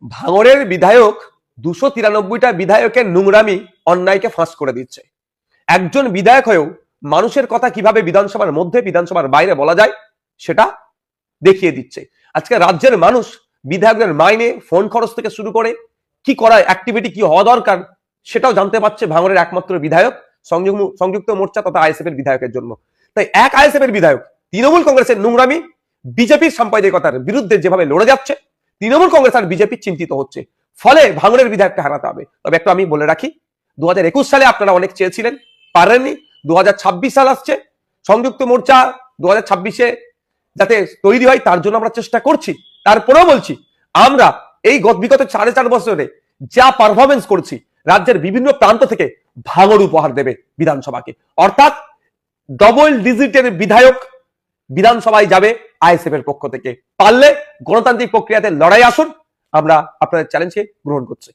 ভাঙড়ের বিধায়ক 293টা বিধায়কের নোংরামি অন্যায়কে ফাঁস করে দিচ্ছে। একজন বিধায়ক হয়েও মানুষের কথা কিভাবে বিধানসভার মধ্যে বিধানসভার বাইরে বলা যায় সেটা দেখিয়ে দিচ্ছে। আজকে রাজ্যের মানুষ বিধায়কদের মাইনে, ফোন খরচ থেকে শুরু করে কি করা অ্যাক্টিভিটি কি হওয়া দরকার সেটাও জানতে পারছে ভাঙড়ের একমাত্র বিধায়ক সংযুক্ত মোর্চা তথা আইএসএফ এর বিধায়কের জন্য। তাই এক আইএসএফ এর বিধায়ক তৃণমূল কংগ্রেসের নোংরামি, বিজেপির সাম্প্রদায়িকতার বিরুদ্ধে যেভাবে লড়ে যাচ্ছে, তৃণমূল কংগ্রেস আর বিজেপি চিন্তিত হচ্ছে। ফলে ভাঙড়ের বিধায়ককে হারাতে হবে। তবে একটু আমি বলে রাখি, 2021 সালে আপনারা অনেক চেয়েছিলেন, পারেননি। 2026 সাল আসছে, সংযুক্ত মোর্চা 2026-এ যাতে তৈরি হয় তার জন্য আমরা চেষ্টা করছি। তারপরেও বলছি, আমরা এই বিগত 4.5 বছরে যা পারফরমেন্স করছি, রাজ্যের বিভিন্ন প্রান্ত থেকে ভাঙড় উপহার দেবে বিধানসভাকে। অর্থাৎ ডবল ডিজিটের বিধায়ক বিধানসভায় যাবে আইএসএফ এর পক্ষ থেকে। পারলে গণতান্ত্রিক প্রক্রিয়াতে লড়াই আসুন, আমরা আপনাদের চ্যালেঞ্জকে গ্রহণ করছি।